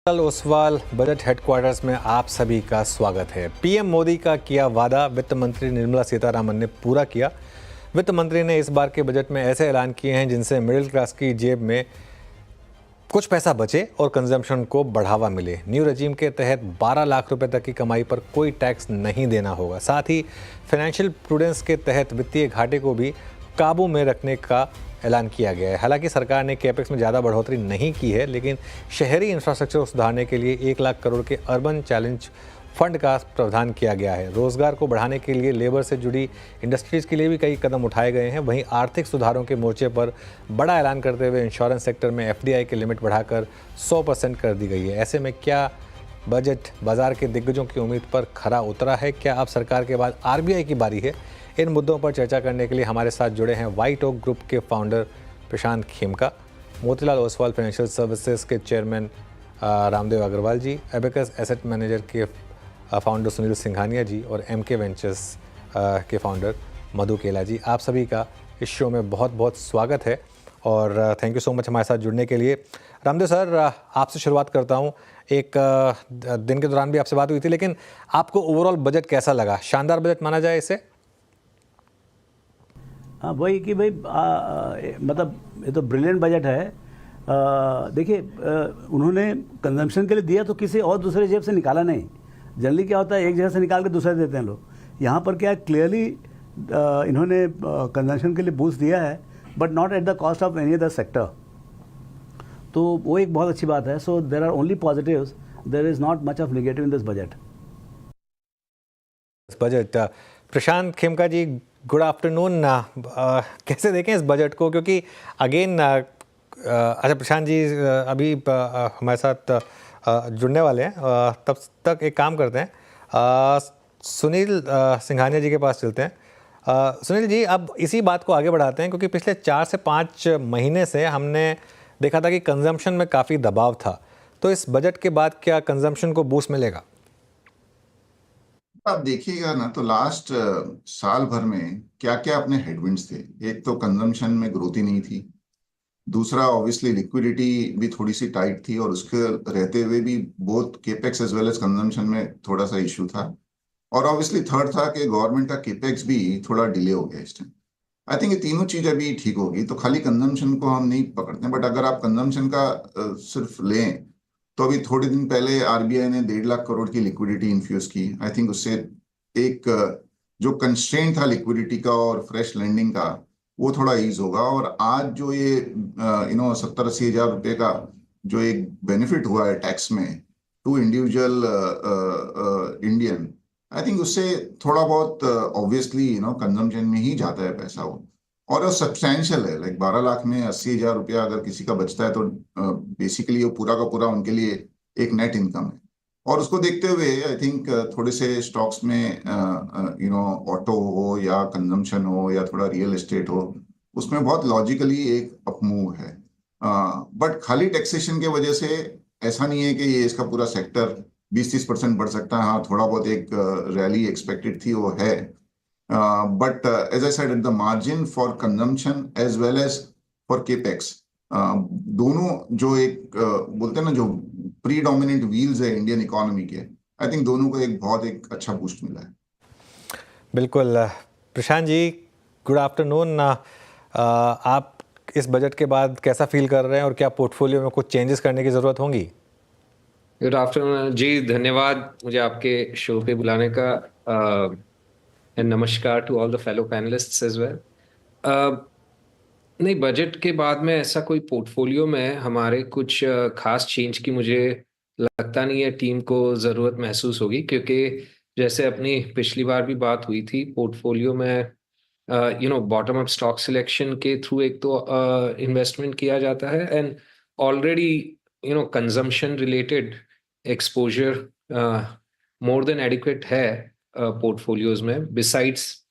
Oswal budget headquarters में आप सभी का स्वागत है। पीएम मोदी का किया वादा वित्त मंत्री निर्मला सीतारामन ने पूरा किया। वित्त मंत्री ने इस बार के बजट में ऐसे ऐलान किए हैं जिनसे मिडिल क्लास की जेब में कुछ पैसा बचे और कंजम्पशन को बढ़ावा मिले। न्यू रेजिम के तहत 12 लाख रुपए तक की कमाई पर कोई टैक्स नहीं देना होगा। साथ ही फाइनेंशियल प्रूडेंस के तहत वित्तीय घाटे को भी काबू में रखने का ऐलान किया गया है। हालांकि सरकार ने कैपेक्स में ज़्यादा बढ़ोतरी नहीं की है, लेकिन शहरी इंफ्रास्ट्रक्चर को सुधारने के लिए 1 लाख करोड़ के अर्बन चैलेंज फंड का प्रावधान किया गया है। रोजगार को बढ़ाने के लिए लेबर से जुड़ी इंडस्ट्रीज़ के लिए भी कई कदम उठाए गए हैं। वहीं आर्थिक सुधारों के मोर्चे पर बड़ा ऐलान करते हुए इंश्योरेंस सेक्टर में FDI की लिमिट बढ़ाकर 100% कर दी गई है। ऐसे में क्या बजट बाजार के दिग्गजों की उम्मीद पर खरा उतरा है? क्या अब सरकार के बाद RBI की बारी है? इन मुद्दों पर चर्चा करने के लिए हमारे साथ जुड़े हैं व्हाइट ओक ग्रुप के फाउंडर प्रशांत खेमका, मोतीलाल ओसवाल फाइनेंशियल सर्विसेज के चेयरमैन रामदेव अग्रवाल जी, एबेकस एसेट मैनेजर के फाउंडर सुनील सिंघानिया जी और MK वेंचर्स के फाउंडर मधु केला जी। आप सभी का इस शो में बहुत बहुत स्वागत है और थैंक यू सो मच हमारे साथ जुड़ने के लिए। रामदेव सर, आपसे शुरुआत करता हूँ। एक दिन के दौरान भी आपसे बात हुई थी, लेकिन आपको ओवरऑल बजट कैसा लगा? शानदार बजट माना जाए इसे? हाँ, वही कि भाई मतलब ये तो ब्रिलियंट बजट है। देखिए, उन्होंने कंजम्पशन के लिए दिया तो किसी और दूसरे जेब से निकाला नहीं। जनरली क्या होता है, एक जगह से निकाल के दूसरे देते हैं लोग। यहाँ पर क्या क्लियरली इन्होंने कंजम्पशन के लिए बूस्ट दिया है, but not at the cost of any other sector. तो वो एक बहुत अच्छी बात है। So there are only positives, there is not much of negative in this budget. Prashant Khemka ji, good afternoon. कैसे देखें इस बजट को? क्योंकि अगेन अच्छा प्रशांत जी अभी हमारे साथ जुड़ने वाले हैं, तब तक एक काम करते हैं, सुनील सिंघानिया जी के पास चलते हैं। सुनील जी, अब इसी बात को आगे बढ़ाते हैं, क्योंकि पिछले 4 से 5 महीने से हमने देखा था कि कंजम्पशन में काफ़ी दबाव था। तो इस बजट के बाद क्या कंजम्पशन को बूस्ट मिलेगा? आप देखिएगा ना, तो लास्ट साल भर में क्या क्या अपने हेडविंड्स थे। एक तो कंजम्पशन में ग्रोथ ही नहीं थी, दूसरा ऑब्वियसली लिक्विडिटी भी थोड़ी सी टाइट थी, और उसके रहते हुए भी both capex as well as consumption में थोड़ा सा इशू था, और ऑब्वियसली थर्ड था कि गवर्नमेंट का केपेक्स भी थोड़ा डिले हो गया इस टाइम। आई थिंक ये तीनों चीज अभी ठीक होगी, तो खाली कंजम्पशन को हम नहीं पकड़ते, बट अगर आप कंजम्पशन का सिर्फ लें तो अभी थोड़े दिन पहले RBI ने 1.5 लाख करोड़ की लिक्विडिटी इन्फ्यूज की। आई थिंक उससे एक जो कंस्ट्रेंट था लिक्विडिटी का और फ्रेश लैंडिंग का, वो थोड़ा ईज होगा। और आज जो ये 70-80 हजार रुपए का जो एक बेनिफिट हुआ है टैक्स में to individual Indian, I think उससे थोड़ा बहुत ऑब्वियसली कंजम्पशन में ही जाता है पैसा वो, और सब्सटैंशियल है। लाइक 12 लाख में 80 हजार रुपया अगर किसी का बचता है तो बेसिकली वो पूरा का पूरा उनके लिए एक नेट इनकम है। और उसको देखते हुए आई थिंक थोड़े से स्टॉक्स में ऑटो हो या कंजम्पशन हो या थोड़ा रियल एस्टेट हो, उसमें बहुत लॉजिकली एक अपमूव है। बट खाली टैक्सेशन के वजह से ऐसा नहीं है कि ये इसका पूरा सेक्टर 20-30% बढ़ सकता है। हाँ, थोड़ा बहुत एक रैली एक्सपेक्टेड थी, वो है। But as I said, at the margin for consumption as well as for capex, दोनों जो एक बोलते हैं ना, जो प्रीडोमिनेंट व्हील्स है इंडियन इकोनॉमी के, आई थिंक दोनों को एक अच्छा बूस्ट मिला है। बिल्कुल। Prashant ji, good afternoon. आप इस बजट के बाद कैसा फील कर रहे हैं और क्या पोर्टफोलियो में कुछ चेंजेस करने की ज़रूरत होंगी? गुड आफ्टरनून जी, धन्यवाद मुझे आपके शो पे बुलाने का, एंड नमस्कार to all the fellow panellists as well. नहीं, बजट के बाद में ऐसा कोई पोर्टफोलियो में हमारे कुछ खास चेंज की मुझे लगता नहीं है टीम को ज़रूरत महसूस होगी, क्योंकि जैसे अपनी पिछली बार भी बात हुई थी, पोर्टफोलियो में बॉटम अप स्टॉक सिलेक्शन के थ्रू एक तो इन्वेस्टमेंट किया जाता है, and already consumption related exposure more than adequate है पोर्टफोलियोज में, बिसाइड्स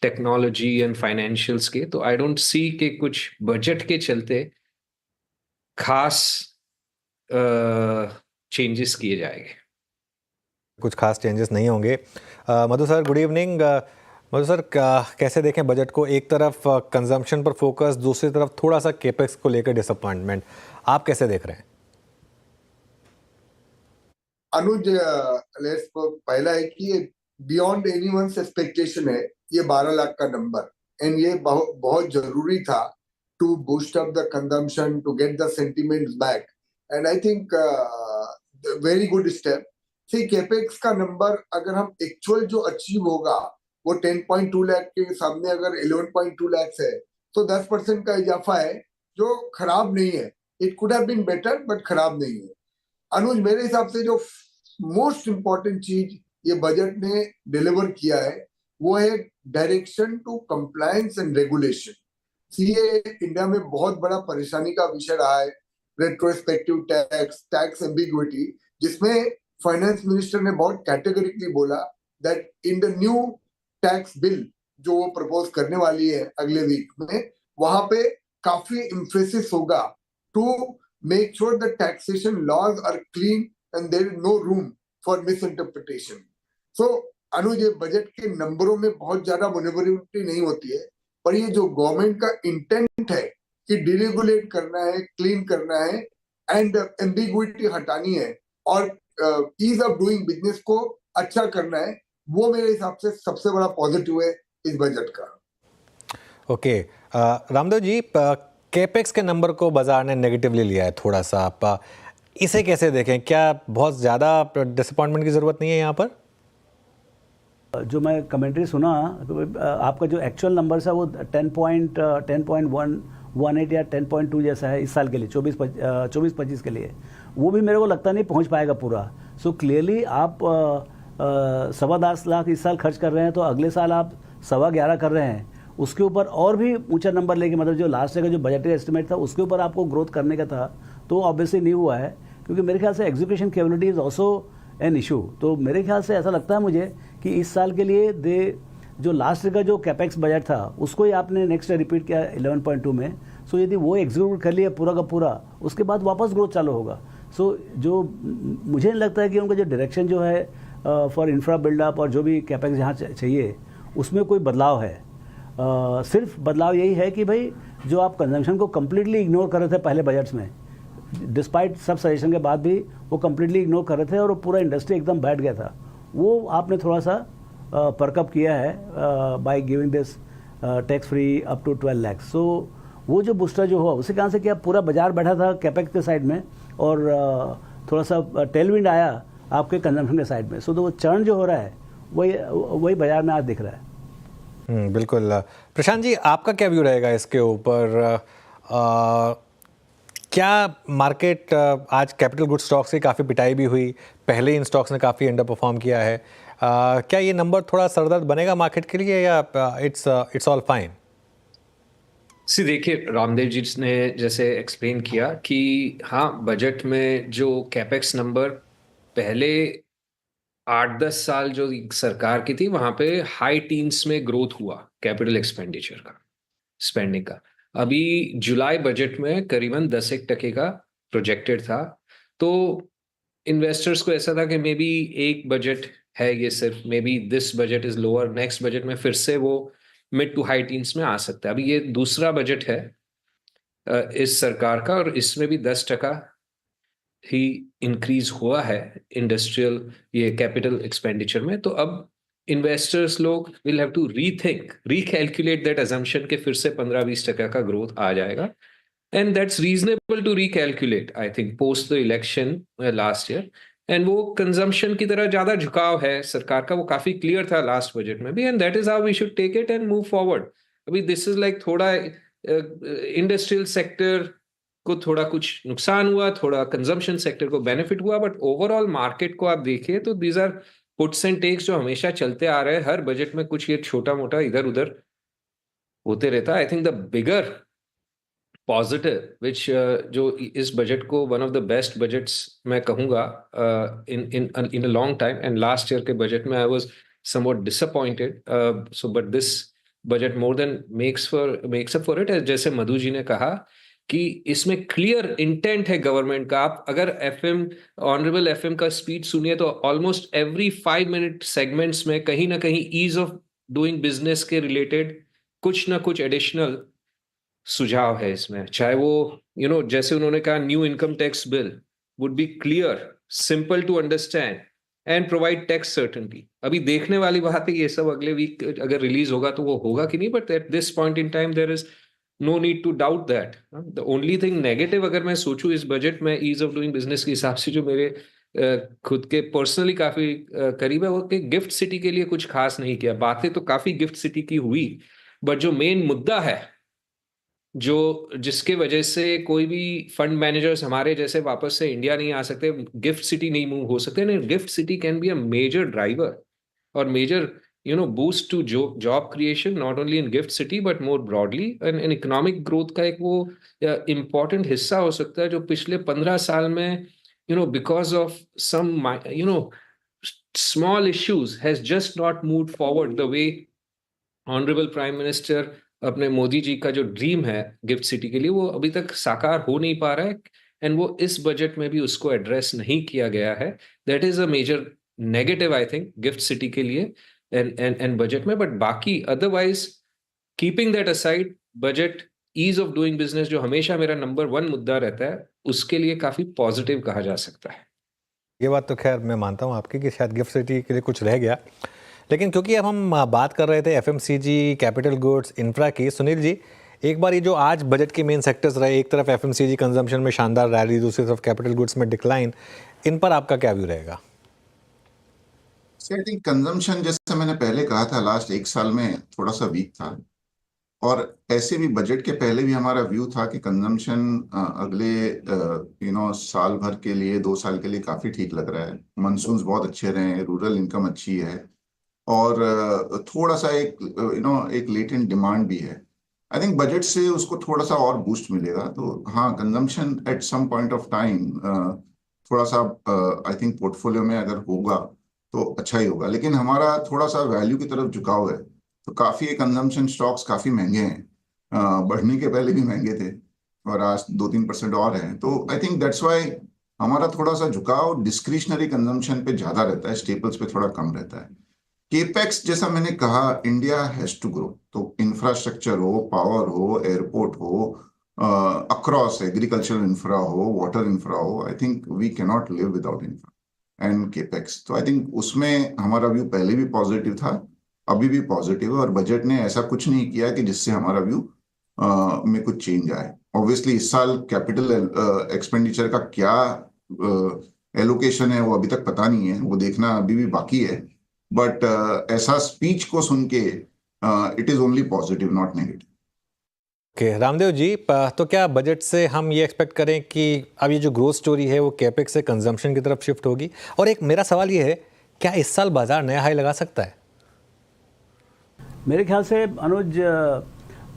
टेक्नोलॉजी एंड फाइनेंशियल्स के। तो आई डोंट सी कि कुछ बजट के चलते खास चेंजेस किए जाएंगे। कुछ खास चेंजेस नहीं होंगे। मधु सर, गुड इवनिंग। मधु सर, कैसे देखें बजट को? एक तरफ कंजम्पशन पर फोकस, दूसरी तरफ थोड़ा सा केपेक्स को लेकर डिसअपॉइंटमेंट, आप कैसे देख रहे हैं? अनुज पहला है कि ये बियॉन्ड एनीवन्स एक्सपेक्टेशन है, ये 12 लाख का नंबर, एंड ये बहुत जरूरी था to boost up the consumption, to get the sentiments back, and I think very good step. See capex का नंबर अगर हम एक्चुअल जो अचीव होगा वो 10.2 लाख के सामने अगर 11.2 लाख है तो 10% का इजाफा है जो खराब नहीं है। It could have been better but खराब नहीं है। अनुज, मेरे हिसाब से जो मोस्ट इंपॉर्टेंट चीज ये बजट ने डिलीवर किया है वो है direction to compliance and regulation. CA India में बहुत बड़ा परेशानी का विषय रहा है, रेट्रोस्पेक्टिव टैक्स, टैक्स एम्बिग्विटी, जिसमें फाइनेंस मिनिस्टर ने बहुत कैटेगरिकली बोला that in the new tax bill जो वो प्रपोज करने वाली है अगले वीक में, वहां पे काफी इम्फेसिस होगा to make sure the taxation laws are clean and there is no room for misinterpretation. So, अनुज, ये बजट के नंबरों में बहुत ज्यादा मैन्युवरेबिलिटी नहीं होती है, पर ये जो गवर्नमेंट का इंटेंट है कि डिरेगुलेट करना है, क्लीन करना है एंड एम्बिग्विटी हटानी है और ईज ऑफ डूइंग बिजनेस को अच्छा करना है, वो मेरे हिसाब से सबसे बड़ा पॉजिटिव है इस बजट का। ओके, रामदेव जी, कैपेक्स के नंबर को बाजार ने नेगेटिवली लिया है थोड़ा सा, आप इसे कैसे देखें? क्या बहुत ज़्यादा डिसअपॉइंटमेंट की ज़रूरत नहीं है यहाँ पर? जो मैं कमेंट्री सुना, आपका जो एक्चुअल नंबर है वो 10.18 या 10.2 जैसा है इस साल के लिए, 24-25 के लिए। वो भी मेरे को लगता नहीं पहुँच पाएगा पूरा। सो क्लियरली आप 10.25 लाख इस साल खर्च कर रहे हैं, तो अगले साल आप 11.25 कर रहे हैं, उसके ऊपर और भी ऊंचा नंबर लेके, मतलब जो लास्ट ईयर का जो बजटरी एस्टिमेट था उसके ऊपर आपको ग्रोथ करने का था, तो ऑब्वियसली नहीं हुआ है, क्योंकि मेरे ख्याल से execution capability is also an issue. तो मेरे ख्याल से ऐसा लगता है मुझे कि इस साल के लिए जो लास्ट ईयर का जो कैपेक्स बजट था उसको ही आपने नेक्स्ट ईयर रिपीट किया 11.2 में। सो यदि वो एग्जीक्यूट कर लिया पूरा का पूरा, उसके बाद वापस ग्रोथ चालू होगा। सो जो मुझे नहीं लगता है कि उनका जो डायरेक्शन जो है फॉर इंफ्रा बिल्डअप और जो भी कैपेक्स जहाँ चाहिए उसमें कोई बदलाव है। सिर्फ बदलाव यही है कि भाई जो आप कंजम्पशन को कम्प्लीटली इग्नोर कर रहे थे पहले बजट्स में, डिस्पाइट सब सजेशन के बाद भी वो कम्प्लीटली इग्नोर कर रहे थे और वो पूरा इंडस्ट्री एकदम बैठ गया था, वो आपने थोड़ा सा परकअप किया है by giving this tax free up to 12 lakh. So वो जो बूस्टर जो हुआ उसी कारण से क्या पूरा बाजार बैठा था कैपेक्स के साइड में और थोड़ा सा टेलविंड आया आपके कंजम्पशन के साइड में। सो तो वो चर्न जो हो रहा है वही बाजार में आज दिख रहा है। बिल्कुल। प्रशांत जी, आपका क्या व्यू रहेगा इसके ऊपर? क्या मार्केट आज कैपिटल गुड स्टॉक्स की काफ़ी पिटाई भी हुई, पहले इन स्टॉक्स ने काफ़ी अंडर परफॉर्म किया है, क्या ये नंबर थोड़ा सरदर्द बनेगा मार्केट के लिए या इट्स ऑल फाइन? देखिए, रामदेव जी ने जैसे एक्सप्लेन किया कि हाँ, बजट में जो कैपेक्स नंबर पहले 8-10 साल जो सरकार की थी वहां पे हाई टीन्स में ग्रोथ हुआ कैपिटल एक्सपेंडिचर का, स्पेंडिंग का। अभी जुलाई बजट में करीबन 10% का प्रोजेक्टेड था, तो इन्वेस्टर्स को ऐसा था कि मे बी एक बजट है ये, सिर्फ may be this budget is lower, next budget में फिर से वो मिड टू हाई टीन्स में आ सकता है। अभी ये दूसरा बजट है इस सरकार का और इसमें भी 10% ही इंक्रीज हुआ है इंडस्ट्रियल ये कैपिटल एक्सपेंडिचर में। तो अब इन्वेस्टर्स लोग will have to recalculate that assumption के फिर से 15-20% का ग्रोथ आ जाएगा, and that's reasonable to recalculate I think post the election last year. एंड वो कंजम्पशन की तरह ज्यादा झुकाव है सरकार का, वो काफी क्लियर था लास्ट बजट में भी, and that is how we should take it and move forward. अभी दिस इज लाइक थोड़ा इंडस्ट्रियल सेक्टर को थोड़ा कुछ नुकसान हुआ, थोड़ा कंजम्पशन सेक्टर को बेनिफिट हुआ, बट ओवरऑल मार्केट को आप देखिए तो these are puts and takes जो हमेशा चलते आ रहे हैं। हर बजट में कुछ ये छोटा मोटा इधर उधर होते रहता है। I think the bigger positive which जो इस बजट को one of the best budgets मैं कहूंगा in a long time, and last year के बजट में I was somewhat disappointed, so but this budget more than makes up for it. जैसे मधु जी ने कहा कि इसमें क्लियर इंटेंट है गवर्नमेंट का। आप अगर ऑनरेबल एफएम का स्पीच सुनिए तो ऑलमोस्ट एवरी 5 मिनट सेगमेंट्स में कहीं ना कहीं ईज ऑफ डूइंग बिजनेस के रिलेटेड कुछ ना कुछ एडिशनल सुझाव है इसमें। चाहे वो जैसे उन्होंने कहा new income tax bill would be clear simple to understand, and provide tax certainty. अभी देखने वाली बात है ये सब अगले वीक अगर रिलीज होगा तो वो होगा कि नहीं, but at this point in time there is no need to doubt that. The only thing negative अगर मैं सोचूं इस बजट में ईज ऑफ डूइंग बिजनेस के हिसाब से जो मेरे खुद के पर्सनली काफी करीब है वो कि गिफ्ट सिटी के लिए कुछ खास नहीं किया. बातें तो काफी गिफ्ट सिटी की हुई, बट जो मेन मुद्दा है जो जिसके वजह से कोई भी फंड मैनेजर्स हमारे जैसे वापस से इंडिया नहीं आ सकते, गिफ्ट सिटी नहीं मूव हो सकते. नहीं, GIFT City can be a major driver और major boost to job creation not only in GIFT City but more broadly and economic growth का एक वो इम्पॉर्टेंट हिस्सा हो सकता है जो पिछले 15 साल में because of some small issues has just not move forward the way honourable prime minister अपने मोदी जी का जो ड्रीम है गिफ्ट सिटी के लिए वो अभी तक साकार हो नहीं पा रहा है. एंड वो इस बजट में भी उसको एड्रेस नहीं किया गया है. That is a major negative I think gift city के लिए एंड बजट में. बट बाकी otherwise keeping that aside, budget ease of doing business जो हमेशा मेरा नंबर 1 मुद्दा रहता है उसके लिए काफी पॉजिटिव कहा जा सकता है. ये बात तो खैर मैं मानता हूँ आपकी कि शायद गिफ्ट सिटी के लिए कुछ रह गया, लेकिन क्योंकि अब हम बात कर रहे थे एफएमसीजी, कैपिटल गुड्स, इंफ्रा की, सुनील जी एक बार ये जो आज बजट के मेन सेक्टर्स रहे, एक तरफ एफएमसीजी कंजम्पशन में शानदार रैली, दूसरी तरफ कैपिटल गुड्स में डिक्लाइन, इन पर आपका क्या व्यू रहेगा? आई थिंक कंजम्पशन जैसे मैंने पहले कहा था लास्ट 1 साल में थोड़ा सा वीक था, और ऐसे भी बजट के पहले भी हमारा व्यू था कि कंजम्पशन अगले साल भर के लिए 2 साल के लिए काफी ठीक लग रहा है. मानसून्स बहुत अच्छे रहे हैं, रूरल इनकम अच्छी है और थोड़ा सा एक लेटेंट डिमांड भी है. आई थिंक बजट से उसको थोड़ा सा और बूस्ट मिलेगा. तो हाँ, consumption at some point of time थोड़ा सा आई थिंक पोर्टफोलियो में अगर होगा तो अच्छा ही होगा. लेकिन हमारा थोड़ा सा वैल्यू की तरफ झुकाव है, तो काफी कंजम्पशन स्टॉक्स काफी महंगे हैं. बढ़ने के पहले भी महंगे थे और आज 2-3% और हैं. तो आई थिंक दैट्स वाई हमारा थोड़ा सा झुकाव डिस्क्रिशनरी कंजम्पशन पे ज्यादा रहता है, स्टेपल्स पे थोड़ा कम रहता है. केपेक्स जैसा मैंने कहा, इंडिया हैज टू ग्रो. तो इंफ्रास्ट्रक्चर हो, पावर हो, एयरपोर्ट हो, अक्रॉस एग्रीकल्चरल इंफ्रा हो, वाटर इंफ्रा हो, I think we can not live without infra and capex. तो आई थिंक उसमें हमारा व्यू पहले भी पॉजिटिव था, अभी भी पॉजिटिव है, और बजट ने ऐसा कुछ नहीं किया कि जिससे हमारा व्यू में कुछ चेंज आए. ऑब्वियसली इस साल कैपिटल एक्सपेंडिचर का क्या एलोकेशन है वो अभी तक पता नहीं है, वो देखना अभी भी बाकी है. बट ऐसा स्पीच को सुन के it is only positive not negative. Okay, Ramdev ji, तो क्या बजट से हम ये एक्सपेक्ट करें कि अब ये जो ग्रोथ स्टोरी है वो कैपेक्स से कंजम्पशन की तरफ शिफ्ट होगी? और एक मेरा सवाल ये है, क्या इस साल बाजार नया हाई लगा सकता है? मेरे ख्याल से अनुज,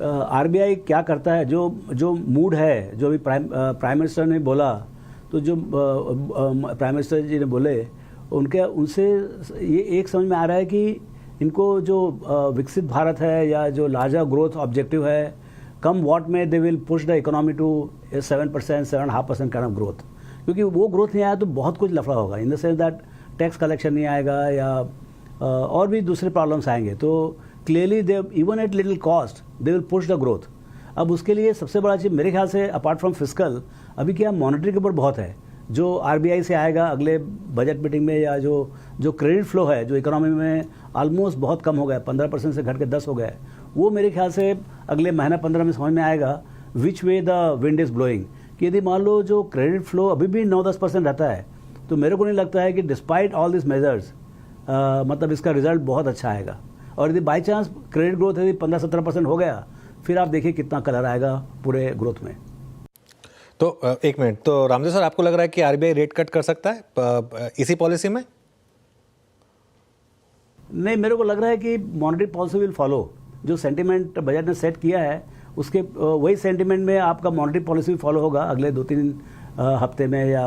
आरबीआई क्या करता है, जो मूड है, जो अभी प्राइम मिनिस्टर ने बोला, तो जो प्राइम मिनिस्टर जी ने बोले उनसे ये एक समझ में आ रहा है कि इनको जो विकसित भारत है या जो लार्जर ग्रोथ ऑब्जेक्टिव है, come what may they will push the economy to 7%, 7.5% kind of growth. क्योंकि वो ग्रोथ नहीं आया तो बहुत कुछ लफड़ा होगा, in the sense that tax collection नहीं आएगा या और भी दूसरे प्रॉब्लम्स आएंगे. तो clearly they even at little cost they will push the growth. अब उसके लिए सबसे बड़ा चीज़ मेरे ख्याल से अपार्ट फ्रॉम फिस्कल, अभी क्या मॉनेटरी के ऊपर बहुत है जो आरबीआई से आएगा अगले बजट मीटिंग में, या जो क्रेडिट फ्लो है जो इकोनॉमी में ऑलमोस्ट बहुत कम हो गया, 15% से घट के 10 हो गया है, वो मेरे ख्याल से अगले महीना 15 में समझ में आएगा which way the wind is blowing. कि यदि मान लो जो क्रेडिट फ्लो अभी भी 9-10% रहता है, तो मेरे को नहीं लगता है कि डिस्पाइट ऑल दिस मेजर्स मतलब इसका रिजल्ट बहुत अच्छा आएगा. और यदि बाई चांस क्रेडिट ग्रोथ यदि 15-17% हो गया, फिर आप देखिए कितना कलर आएगा पूरे ग्रोथ में. तो एक मिनट, तो रामदेव सर, आपको लग रहा है कि आरबीआई रेट कट कर सकता है इसी पॉलिसी में? नहीं, मेरे को लग रहा है कि मॉनेटरी पॉलिसी विल फॉलो. जो सेंटिमेंट बजट ने सेट किया है उसके वही सेंटिमेंट में आपका मॉनेटरी पॉलिसी भी फॉलो होगा अगले 2-3 हफ्ते में या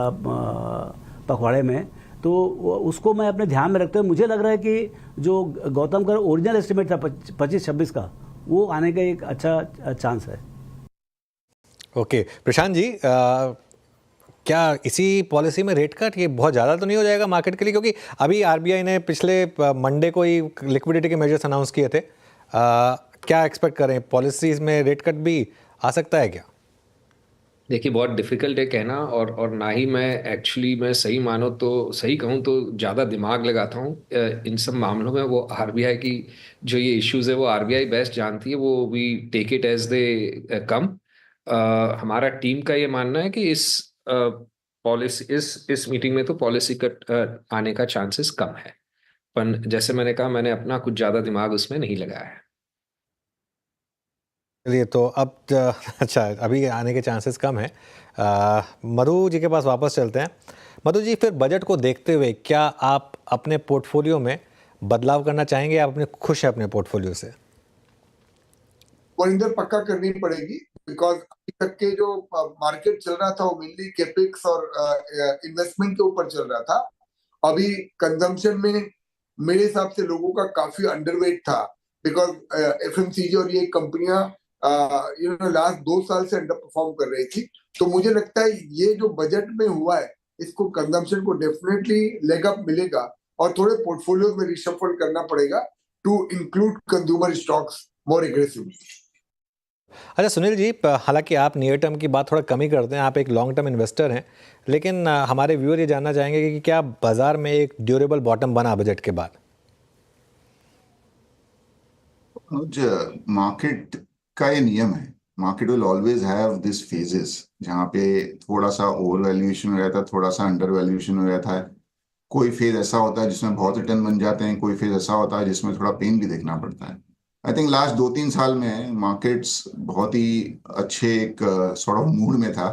पखवाड़े में. तो उसको मैं अपने ध्यान में रखते हुए मुझे लग रहा है कि जो गौतम का ओरिजिनल एस्टिमेट था 25-26 का, वो आने का एक अच्छा चांस है. ओके, प्रशांत जी, क्या इसी पॉलिसी में रेट कट ये बहुत ज़्यादा तो नहीं हो जाएगा मार्केट के लिए? क्योंकि अभी आरबीआई ने पिछले मंडे को ही लिक्विडिटी के मेजर्स अनाउंस किए थे. क्या एक्सपेक्ट करें, पॉलिसीज में रेट कट भी आ सकता है क्या? देखिए बहुत डिफिकल्ट है कहना, और ना ही मैं एक्चुअली, मैं सही मानो तो, सही कहूँ तो ज़्यादा दिमाग लगाता हूँ इन सब मामलों में। वो आरबीआई की जो ये इश्यूज है वो आरबीआई बेस्ट जानती है, वो we take it as they come. हमारा टीम का ये मानना है कि इस पॉलिसी, इस मीटिंग में तो पॉलिसी कट आने का चांसेस कम है, पर जैसे मैंने कहा, मैंने अपना कुछ ज़्यादा दिमाग उसमें नहीं लगाया है। चलिए, तो अब अच्छा, अभी आने के चांसेस कम है। मधु जी के पास वापस चलते हैं। मधु जी, फिर बजट को देखते हुए क्या आप अपने पोर्टफोलियो में बदलाव करना चाहेंगे, आप अपने खुश हैं अपने पोर्टफोलियो से? वरिंदर, पक्का करनी पड़ेगी, बिकॉज अभी तक के जो मार्केट चल रहा था वो मेनली कैपेक्स और इन्वेस्टमेंट के ऊपर चल रहा था। अभी कंजम्पशन में मेरे हिसाब से लोगों का काफी अंडरवेट था, बिकॉज एफएमसीजी और ये कंपनियां लास्ट 2 साल से अंडर परफॉर्म कर रही थी। तो मुझे लगता है ये जो बजट में हुआ है, इसको कंजम्पशन को डेफिनेटली लेग अप मिलेगा, और थोड़े पोर्टफोलियोज में रिशफल करना पड़ेगा to include consumer stocks more aggressively. अच्छा सुनील जी, हालांकि आप नियर टर्म की बात थोड़ा कम ही करते हैं, आप एक लॉन्ग टर्म इन्वेस्टर हैं, लेकिन हमारे व्यूअर ये जानना चाहेंगे कि क्या बाजार में एक ड्यूरेबल बॉटम बना बजट के बाद? मार्केट का ये नियम है, market will always have this phases जहाँ पे थोड़ा सा ओवर वैल्यूएशन हो जाता है, थोड़ा सा अंडर वैल्यूएशन हो जाता है। कोई फेज ऐसा होता है जिसमें बहुत रिटर्न बन जाते हैं, कोई फेज ऐसा होता है जिसमें थोड़ा पेन भी देखना पड़ता है। आई थिंक लास्ट 2-3 साल में मार्केट्स बहुत ही अच्छे एक सॉर्ट ऑफ मूड में था।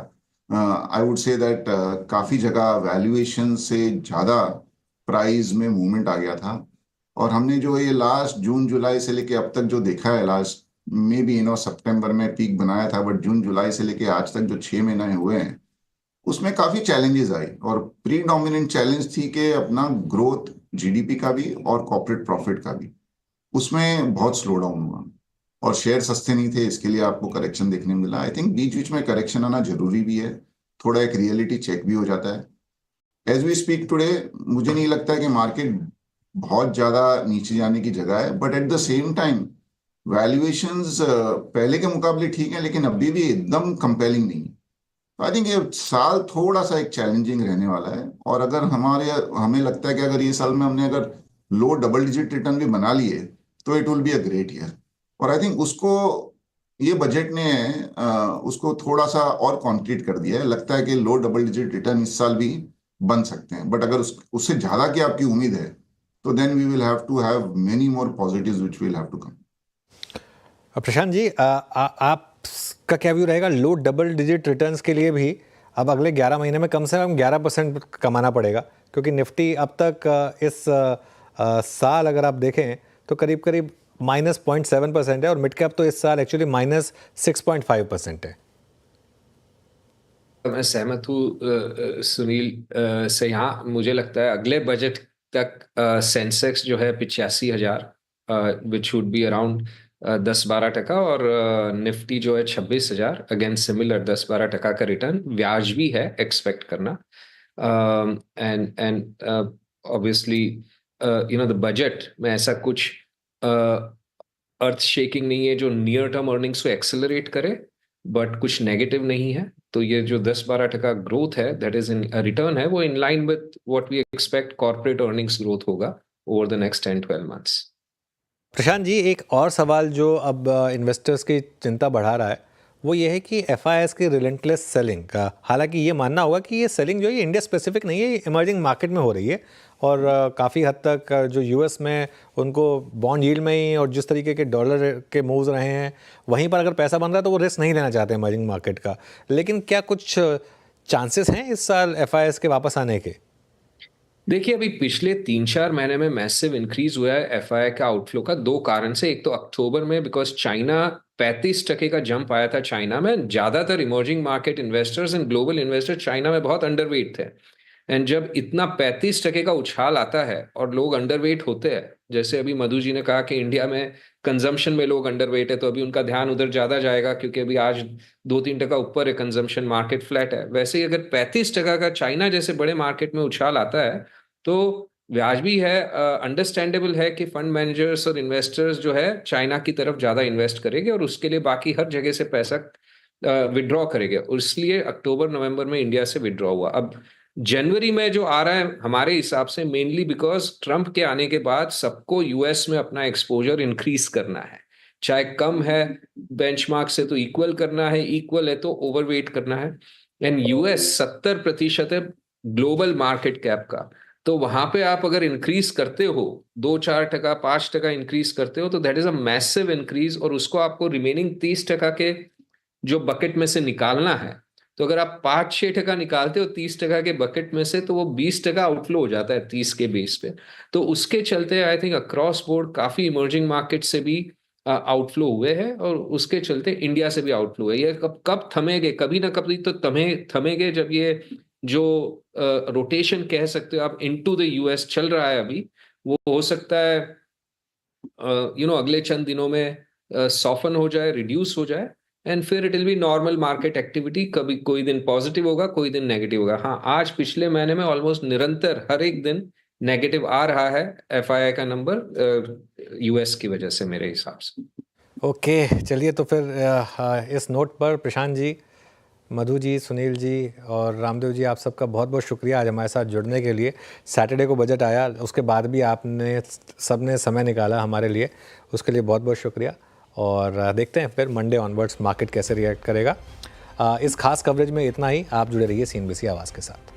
आई वुड से दैट काफी जगह वैल्यूएशन से ज्यादा प्राइस में मूवमेंट आ गया था। और हमने जो ये लास्ट जून जुलाई से लेके अब तक जो देखा है, लास्ट मे बी सितंबर में पीक बनाया था, बट जून जुलाई से लेके आज तक जो 6 महीने हुए हैं उसमें काफी चैलेंजेस आई, और प्री डोमिनेंट चैलेंज थी कि अपना ग्रोथ जीडीपी का भी और कॉर्पोरेट प्रॉफिट का भी, उसमें बहुत स्लो डाउन हुआ और शेयर सस्ते नहीं थे, इसके लिए आपको करेक्शन देखने मिला। आई थिंक बीच बीच में करेक्शन आना जरूरी भी है, थोड़ा एक रियलिटी चेक भी हो जाता है। एज वी स्पीक टुडे मुझे नहीं लगता है कि मार्केट बहुत ज्यादा नीचे जाने की जगह है, but at the same time valuations पहले के मुकाबले ठीक है, लेकिन अभी भी एकदम कंपेलिंग नहीं है। तो आई थिंक ये साल थोड़ा सा एक चैलेंजिंग रहने वाला है, और अगर हमें लगता है कि अगर ये साल में हमने अगर लो डबल डिजिट रिटर्न भी बना लिए तो it will be a great year. और आई थिंक उसको ये बजट ने उसको थोड़ा सा और कॉन्क्रीट कर दिया है। लगता है कि लो डबल डिजिट रिटर्न इस साल भी बन सकते हैं, बट अगर उससे ज्यादा की आपकी उम्मीद है तो then we will have to have many more positives which will have to come. Prashant ji, आपका क्या व्यू रहेगा? लो डबल डिजिट रिटर्न्स के लिए भी अब अगले 11 महीने में कम से कम 11% कमाना पड़ेगा, क्योंकि निफ्टी अब तक इस साल अगर आप देखें तो करीब करीब -0.7% है, और मिड कैप तो इस साल एक्चुअली -6.5% है। मैं सहमत हूँ सुनील से। यहाँ मुझे लगता है अगले बजट तक सेंसेक्स जो है 85,000, विच वुड बी अराउंड 10-12%, और निफ्टी जो है 26,000, अगेन सिमिलर 10-12% का रिटर्न व्याजबी है एक्सपेक्ट करना। एंड ऑब्वियसली द बजट में ऐसा कुछ अर्थ शेकिंग नहीं है जो नियर टर्म अर्निंग्स को एक्सेलरेट करे, बट कुछ नेगेटिव नहीं है। तो ये जो 10-12% ग्रोथ है, दैट इज इन रिटर्न है, वो in line with what we expect corporate earnings growth होगा over the next 10-12 months. Prashant ji, एक और सवाल जो अब इन्वेस्टर्स की चिंता बढ़ा रहा है वो ये है कि एफआईआईएस की रिलेंटलेस सेलिंग का, हालांकि ये मानना होगा कि ये सेलिंग जो है इंडिया स्पेसिफिक नहीं है, ये इमर्जिंग मार्केट में हो रही है, और काफ़ी हद तक जो यूएस में उनको बॉन्ड यील्ड में ही और जिस तरीके के डॉलर के मूव्स रहे हैं वहीं पर अगर पैसा बन रहा है तो वो रिस्क नहीं लेना चाहते इमर्जिंग मार्केट का। लेकिन क्या कुछ चांसेस हैं इस साल एफआईआईएस के वापस आने के? देखिए, अभी पिछले 3-4 महीने में मैसिव इंक्रीज हुआ है एफआई का आउटफ्लो का, दो कारण से। एक तो अक्टूबर में बिकॉज चाइना 35% का जंप आया था चाइना में, ज्यादातर emerging market investors and global investors China में बहुत अंडरवेट थे। एंड जब इतना 35% का उछाल आता है और लोग अंडरवेट होते हैं, जैसे अभी मधु जी ने कहा कि इंडिया में कंजम्पशन में लोग अंडरवेट है, तो अभी उनका ध्यान उधर ज्यादा जाएगा क्योंकि अभी आज 2-3% ऊपर है कंजम्पशन, मार्केट फ्लैट है। वैसे ही अगर 35% का चाइना जैसे बड़े मार्केट में उछाल आता है तो व्याजबी है, अंडरस्टैंडेबल है कि फंड मैनेजर्स और इन्वेस्टर्स जो है चाइना की तरफ ज्यादा इन्वेस्ट करेंगे, और उसके लिए बाकी हर जगह से पैसा विड्रॉ करेगा, और इसलिए अक्टूबर नवंबर में इंडिया से विड्रॉ हुआ। अब जनवरी में जो आ रहा है हमारे हिसाब से मेनली बिकॉज ट्रंप के आने के बाद सबको यूएस में अपना एक्सपोजर इंक्रीज करना है, चाहे कम है बेंचमार्क से तो इक्वल करना है, इक्वल है तो ओवरवेट करना है। एंड यूएस 70% है ग्लोबल मार्केट कैप का, तो वहां पे आप अगर इंक्रीज करते हो 2-4%, 5% इंक्रीज करते हो तो that is a massive increase, और उसको आपको रिमेनिंग 30% के जो बकेट में से निकालना है। तो अगर आप 5-6% निकालते हो 30% के बकेट में से, तो वो 20% आउटफ्लो हो जाता है 30 के बेस पे। तो उसके चलते आई थिंक अक्रॉस बोर्ड काफी इमर्जिंग मार्केट से भी आउटफ्लो हुए हैं, और उसके चलते इंडिया से भी आउटफ्लो हुए। ये कब थमेंगे, कभी ना कभी तो थमेंगे जब ये जो रोटेशन कह सकते हो आप इनटू द यूएस चल रहा है अभी, वो हो सकता है अगले चंद दिनों में सॉफन हो जाए, रिड्यूस हो जाए, एंड फिर it will be normal market activity. कभी कोई दिन पॉजिटिव होगा, कोई दिन नेगेटिव होगा। हाँ, आज पिछले महीने में ऑलमोस्ट निरंतर हर एक दिन नेगेटिव आ रहा है एफआईआई का नंबर यूएस की वजह से मेरे हिसाब से। ओके, चलिए तो फिर इस नोट पर प्रशांत जी, मधु जी, सुनील जी और रामदेव जी, आप सबका बहुत बहुत शुक्रिया आज हमारे साथ जुड़ने के लिए। सैटरडे को बजट आया, उसके बाद भी आपने सबने समय निकाला हमारे लिए, उसके लिए बहुत बहुत शुक्रिया। और देखते हैं फिर मंडे ऑनवर्ड्स मार्केट कैसे रिएक्ट करेगा। इस खास कवरेज में इतना ही। आप जुड़े रहिए CNBC आवाज़ के साथ।